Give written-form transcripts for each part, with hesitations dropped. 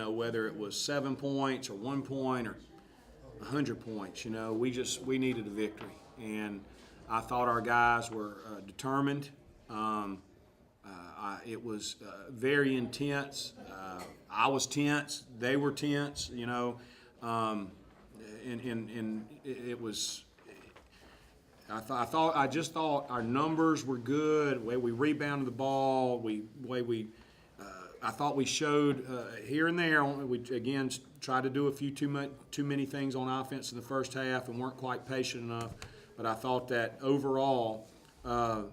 Whether it was 7 points or 1 point or 100 points, we needed a victory. And I thought our guys were determined. It was very intense. I was tense. They were tense, and it was. I just thought our numbers were good. The way we rebounded the ball, I thought we showed here and there. We again tried to do a few too many things on offense in the first half and weren't quite patient enough. But I thought that overall, I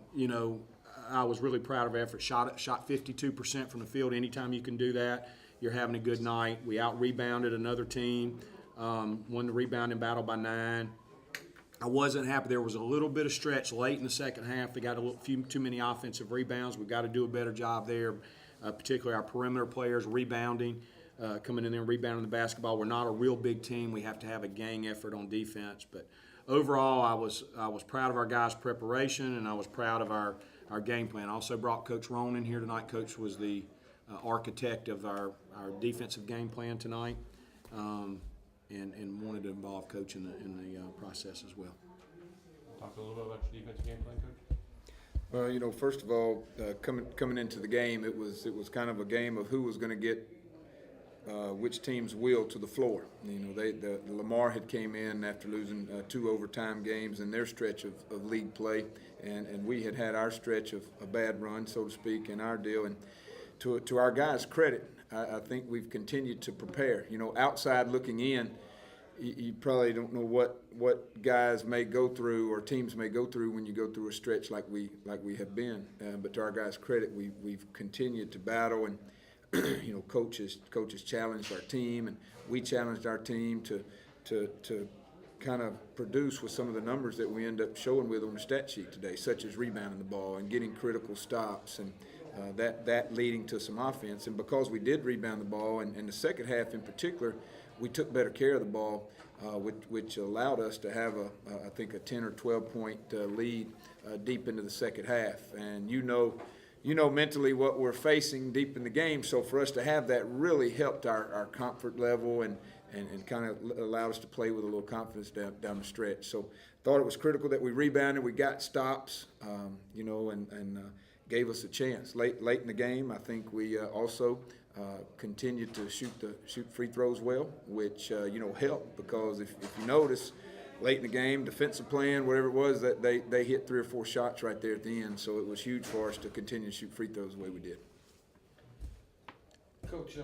was really proud of our effort. Shot 52% from the field. Anytime you can do that, you're having a good night. We out-rebounded another team, won the rebounding battle by 9. I wasn't happy. There was a little bit of stretch late in the second half. They got a few too many offensive rebounds. We've got to do a better job there, particularly our perimeter players rebounding, coming in there and rebounding the basketball. We're not a real big team. We have to have a gang effort on defense. But overall, I was proud of our guys' preparation, and I was proud of our game plan. I also brought Coach Roan in here tonight. Coach was the architect of our defensive game plan tonight, and wanted to involve Coach in the process as well. Talk a little bit about your defensive game plan, Coach. Well, first of all, coming into the game, it was kind of a game of who was going to get which team's will to the floor. The Lamar had came in after losing 2 overtime games in their stretch of league play, and we had our stretch of a bad run, so to speak, in our deal. And to our guys' credit, I think we've continued to prepare. Outside looking in, you probably don't know what guys may go through or teams may go through when you go through a stretch like we have been. But to our guys' credit, we've continued to battle, and coaches challenged our team, and we challenged our team to kind of produce with some of the numbers that we end up showing with on the stat sheet today, such as rebounding the ball and getting critical stops, and that leading to some offense. And because we did rebound the ball, and the second half in particular, we took better care of the ball, which allowed us to have I think a 10 or 12 point lead deep into the second half. And mentally what we're facing deep in the game. So for us to have that really helped our comfort level and kind of allowed us to play with a little confidence down the stretch. So thought it was critical that we rebounded. We got stops, and gave us a chance. Late in the game, I think we also continued to shoot free throws well, which helped, because if you notice, late in the game, defensive plan, whatever it was, that they hit 3 or 4 shots right there at the end. So it was huge for us to continue to shoot free throws the way we did. Coach, the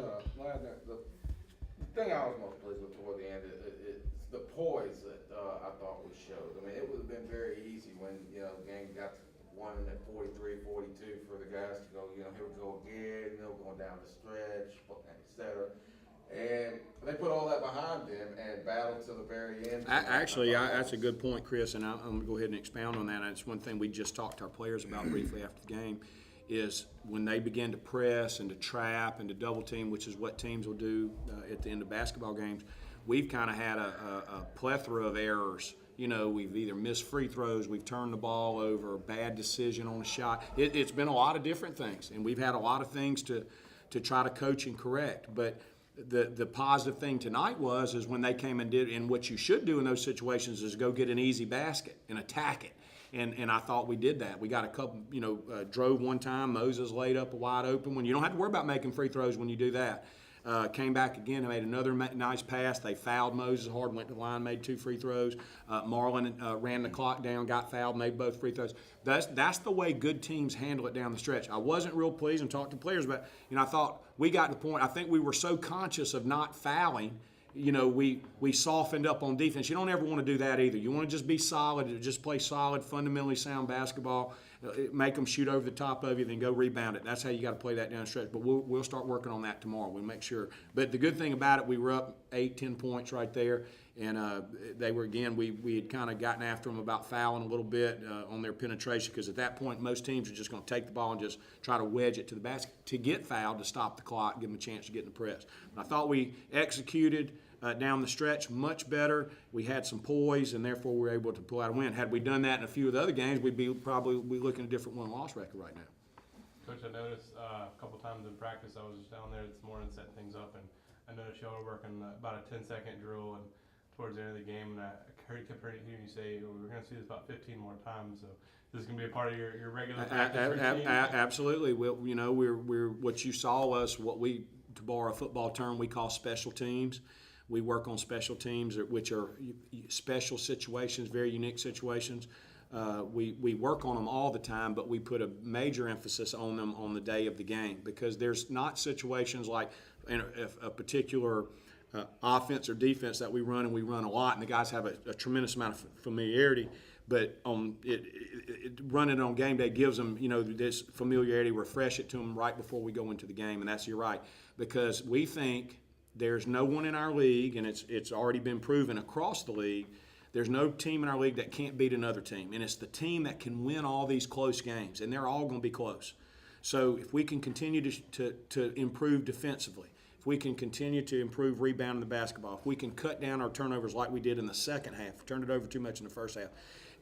thing I was most pleased with toward the end is the poise that I thought we showed. I mean, it would have been very easy when the game got to 1 at 43, 42 for the guys to go, here we go again, going down the stretch, etc. And they put all that behind them and battled to the very end. That's a good point, Chris, and I'm going to go ahead and expound on that. And it's one thing we just talked to our players about briefly after the game, is when they begin to press and to trap and to double team, which is what teams will do at the end of basketball games, we've kind of had a plethora of errors. We've either missed free throws, we've turned the ball over, bad decision on a shot. It's been a lot of different things, and we've had a lot of things to try to coach and correct. But the positive thing tonight is when they came and did, and what you should do in those situations is go get an easy basket and attack it. And I thought we did that. We got a couple, drove one time. Moses laid up a wide open one. You don't have to worry about making free throws when you do that. Came back again and made another nice pass. They fouled Moses hard, went to the line, made 2 free throws. Marlon ran the clock down, got fouled, made both free throws. That's the way good teams handle it down the stretch. I wasn't real pleased and talked to players, but I thought we got to the point. I think we were so conscious of not fouling. We softened up on defense. You don't ever want to do that either. You want to just be solid, just play solid, fundamentally sound basketball, make them shoot over the top of you, then go rebound it. That's how you got to play that down the stretch. But we'll start working on that tomorrow. We'll make sure. But the good thing about it, we were up 8-10 points right there, and they were, again, we had kind of gotten after them about fouling a little bit on their penetration, because at that point most teams are just going to take the ball and just try to wedge it to the basket to get fouled, to stop the clock, give them a chance to get in the press. But I thought we executed down the stretch much better. We had some poise, and therefore we were able to pull out a win. Had we done that in a few of the other games, we'd probably be looking at a different win-loss record right now. Coach, I noticed a couple times in practice I was just down there this morning setting things up, and I noticed y'all were working about a 10-second drill and towards the end of the game, and I kept hearing you say we're going to see this about 15 more times. So this is going to be a part of your regular practice routine. Absolutely. Well, you know, we're what you saw was what we, to borrow a football term, we call special teams. We work on special teams, which are special situations, very unique situations. We work on them all the time, but we put a major emphasis on them on the day of the game, because there's not situations like in a particular offense or defense that we run, and we run a lot, and the guys have a tremendous amount of familiarity. But running it on game day gives them, you know, this familiarity, refresh it to them right before we go into the game, and you're right, because we think there's no one in our league, and it's already been proven across the league, there's no team in our league that can't beat another team, and it's the team that can win all these close games, and they're all going to be close. So if we can continue to improve defensively, if we can continue to improve rebounding the basketball, if we can cut down our turnovers like we did in the second half, turned it over too much in the first half,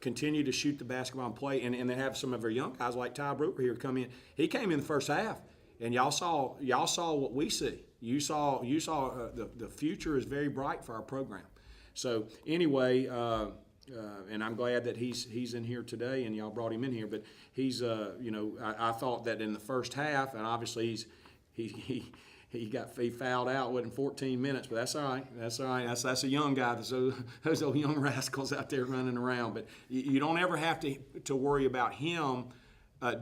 continue to shoot the basketball and play, and then have some of our young guys like Ty Brewer here come in. He came in the first half, and y'all saw what we see. You saw the future is very bright for our program. So anyway, and I'm glad that he's in here today, and y'all brought him in here. But he's you know, I thought that in the first half, and obviously he fouled out within 14 minutes, but that's all right. That's all right. That's a young guy. Those old young rascals out there running around. But you don't ever have to worry about him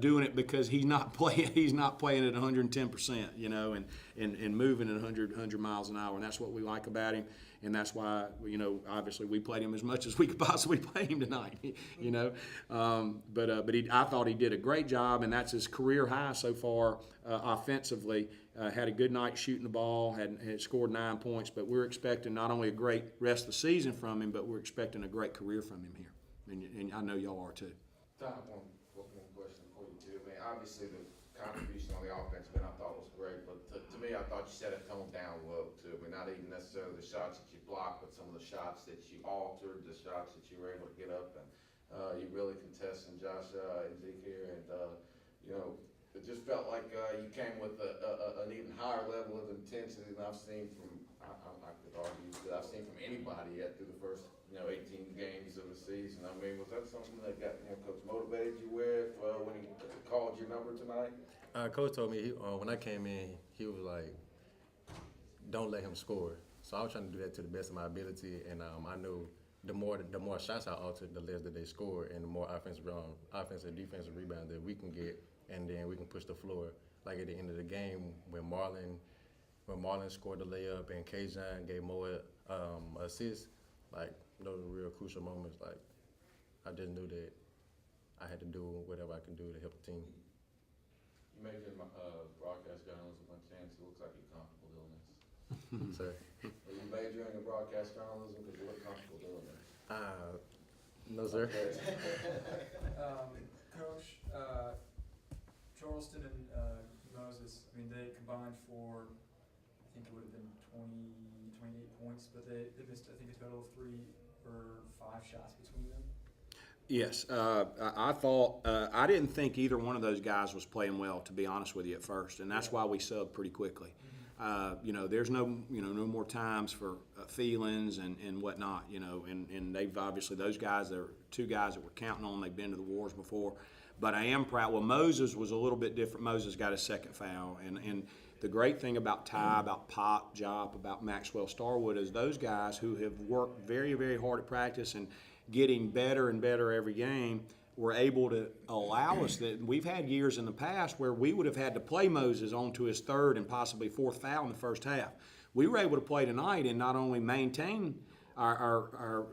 doing it, because he's not playing. He's not playing at 110%, you know, and moving at 100 miles an hour, and that's what we like about him. And that's why, you know, obviously we played him as much as we could possibly play him tonight, you know. But I thought he did a great job, and that's his career high so far offensively. Had a good night shooting the ball, had scored 9 points. But we're expecting not only a great rest of the season from him, but we're expecting a great career from him here. And I know y'all are too. Tom, one question for you too. I mean, obviously the contribution on the offense, I thought was great, but to me, I thought you set a tone down low too. I mean, not even necessarily the shots that you blocked, but some of the shots that you altered, the shots that you were able to get up, and you really contested Josh and Zeke here, and you know, it just felt like you came with an even higher level of intensity than I've seen from. I could argue that I've seen from anybody yet through the first 18 games of the season. I mean, was that something that got Coach motivated you with when he called your number tonight? Coach told me when I came in, he was like, "Don't let him score." So I was trying to do that to the best of my ability, and I knew the more shots I altered, the less that they score, and the more offensive defensive rebound that we can get, and then we can push the floor. Like at the end of the game, when Marlon scored the layup and Kajan gave Moe assists, like those were real crucial moments. Like I just knew that I had to do whatever I can do to help the team. You majored in broadcast journalism by chance. It looks like you're comfortable doing this. Sir. Are you majoring in broadcast journalism because you look comfortable doing this? No, sir. Coach, Charleston and Moses, I mean, they combined for, I think it would have been 28 points, but they missed, I think, a total of 3 or 5 shots between them. Yes, I thought I didn't think either one of those guys was playing well, to be honest with you, at first, and that's why we subbed pretty quickly. There's no more times for feelings and whatnot, and they've obviously, those guys, there are 2 guys that we're counting on. They've been to the wars before, but I am proud. Well, Moses was a little bit different. Moses got a second foul, and the great thing about Ty, about Pop, Jop, about Maxwell Starwood is those guys who have worked very, very hard at practice and getting better and better every game were able to allow us that. We've had years in the past where we would have had to play Moses on to his 3rd and possibly 4th foul in the first half. We were able to play tonight and not only maintain our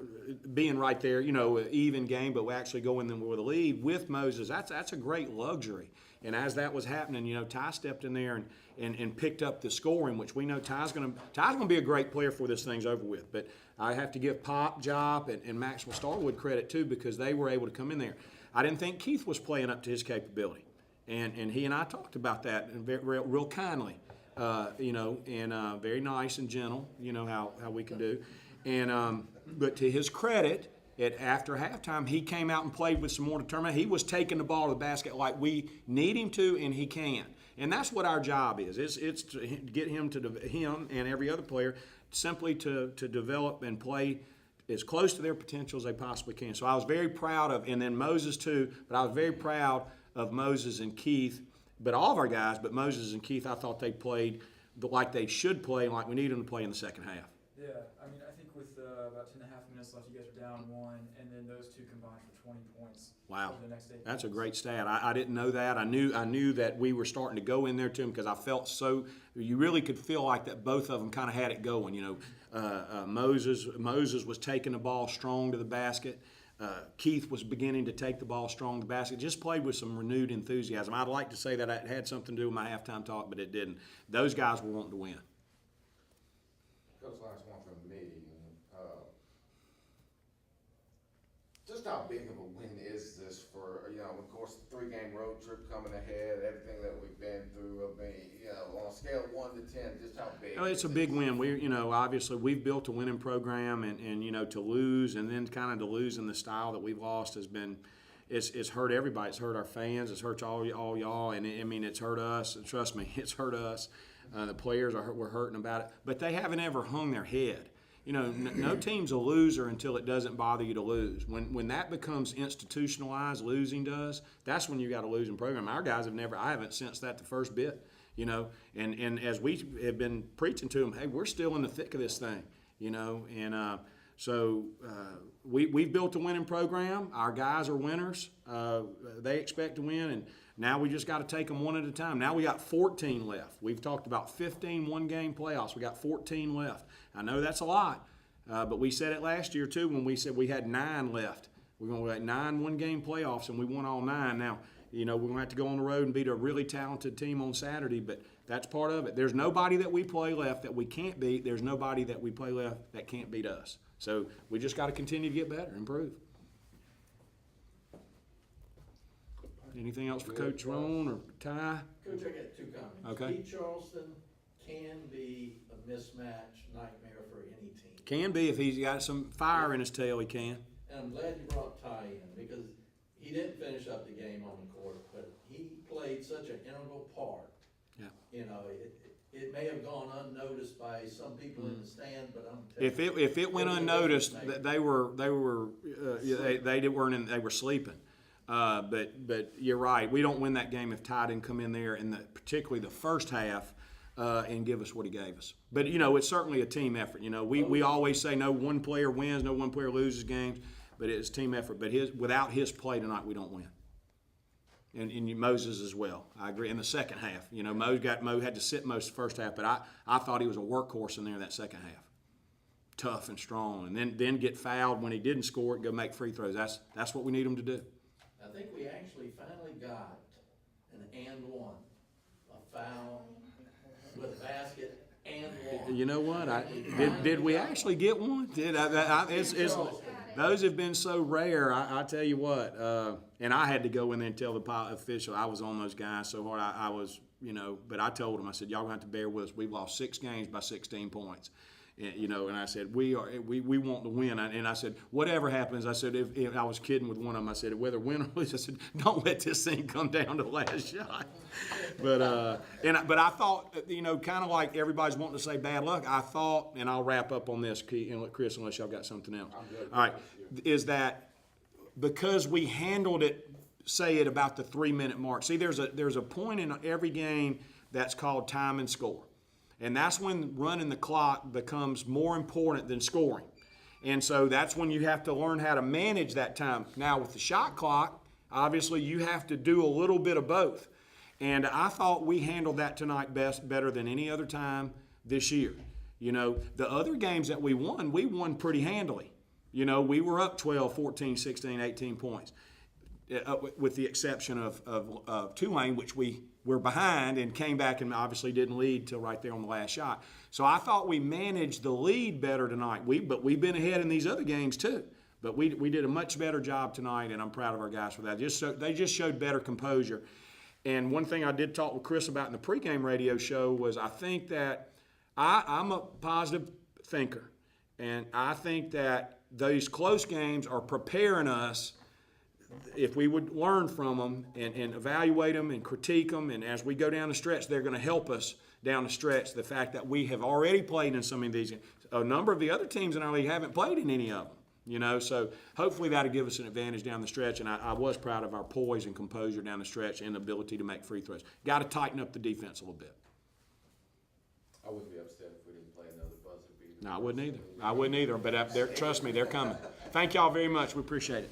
being right there, even game, but we actually go in them with a lead with Moses. That's a great luxury. And as that was happening, Ty stepped in there and picked up the scoring, which we know Ty's gonna be a great player before this thing's over with. But I have to give Pop, Jop, and Maxwell Starwood credit too, because they were able to come in there. I didn't think Keith was playing up to his capability, and he and I talked about that real kindly, and very nice and gentle, how we can do. And but to his credit, after halftime, he came out and played with some more determination. He was taking the ball to the basket like we need him to, and he can. And that's what our job is. It's to get him and every other player simply to develop and play as close to their potential as they possibly can. So I was very proud of, and then Moses too, but I was very proud of Moses and Keith, but all of our guys, but Moses and Keith, I thought they played like they should play and like we need them to play in the second half. Yeah, I mean, I think with about 2.5 minutes left, you guys are down 1, and then those two combined for 20 points. Wow, over the next 8 that's a games. great stat. I didn't know that. I knew that we were starting to go in there to him because I felt so. You really could feel like that both of them kind of had it going. You know, Moses was taking the ball strong to the basket. Keith was beginning to take the ball strong to the basket. Just played with some renewed enthusiasm. I'd like to say that it had something to do with my halftime talk, but it didn't. Those guys were wanting to win. Coach, last one from me. Just how big of a win is this for, of course, the 3-game road trip coming ahead, everything that we've been through. I mean, on a scale of 1 to 10, just how big? It's a big win. Obviously we've built a winning program, and to lose and then kind of to lose in the style that we've lost has been, it's hurt everybody. It's hurt our fans. It's hurt all y'all, and it's hurt us. Trust me, it's hurt us. The players we're hurting about it, but they haven't ever hung their head. No team's a loser until it doesn't bother you to lose. When that becomes institutionalized, losing does, that's when you got a losing program. Our guys I haven't sensed that the first bit, and as we have been preaching to them, hey, we're still in the thick of this thing, so we've built a winning program. Our guys are winners. They expect to win, and now we just got to take them one at a time. Now we got 14 left. We've talked about 15 one-game playoffs. We got 14 left. I know that's a lot, but we said it last year too when we said we had 9 left. We're going to have 9 one-game playoffs, and we won all 9. Now, we're going to have to go on the road and beat a really talented team on Saturday, but that's part of it. There's nobody that we play left that we can't beat. There's nobody that we play left that can't beat us. So we just got to continue to get better, improve. Anything else for Coach Roan or Ty? Coach, I got 2 comments. Okay. Pete Charleston can be a mismatch nightmare for any team. Can be if he's got some fire in his tail, he can. And I'm glad you brought Ty in because he didn't finish up the game on the court, but he played such an integral part. Yeah. It may have gone unnoticed by some people in the stand, but I'm telling you, If it went unnoticed, they weren't in, they were sleeping. But you're right. We don't win that game if Ty didn't come in there in particularly the first half and give us what he gave us. But it's certainly a team effort. We always say no one player wins, no one player loses games, but it's team effort. But without his play tonight, we don't win. And Moses as well. I agree. In the second half, Mo had to sit most of the first half, but I thought he was a workhorse in there in that second half. Tough and strong, and then get fouled when he didn't score and go make free throws. That's what we need him to do. I think we actually finally got an and one, a foul with a basket and one. You know what? Did we actually get one? Those have been so rare. I tell you what, and I had to go in there and tell the official I was on those guys so hard. I was, but I told them, I said, y'all gonna have to bear with us. We've lost 6 games by 16 points. And I said, we want to win. And I said, whatever happens, I said, if I was kidding with one of them, I said, whether win or lose, I said, don't let this thing come down to the last shot. But I thought, kind of like everybody's wanting to say bad luck, I thought, and I'll wrap up on this, Chris, unless y'all got something else. All right, is that because we handled it, say at about the 3-minute mark. See, there's a point in every game that's called time and score. And that's when running the clock becomes more important than scoring. And so that's when you have to learn how to manage that time. Now with the shot clock, obviously you have to do a little bit of both. And I thought we handled that tonight better than any other time this year. The other games that we won pretty handily. We were up 12, 14, 16, 18 points. With the exception of Tulane, which we were behind and came back and obviously didn't lead till right there on the last shot. So I thought we managed the lead better tonight. But we've been ahead in these other games too. But we did a much better job tonight, and I'm proud of our guys for that. They just showed better composure. And one thing I did talk with Chris about in the pregame radio show was I think that I'm a positive thinker, and I think that these close games are preparing us, if we would learn from them and evaluate them and critique them, and as we go down the stretch, they're going to help us down the stretch. The fact that we have already played in some of these, a number of the other teams in our league haven't played in any of them. You know, so hopefully that'll give us an advantage down the stretch, and I was proud of our poise and composure down the stretch and the ability to make free throws. Got to tighten up the defense a little bit. I wouldn't be upset if we didn't play another buzzer beater. No, I wouldn't either. But trust me, they're coming. Thank y'all very much. We appreciate it.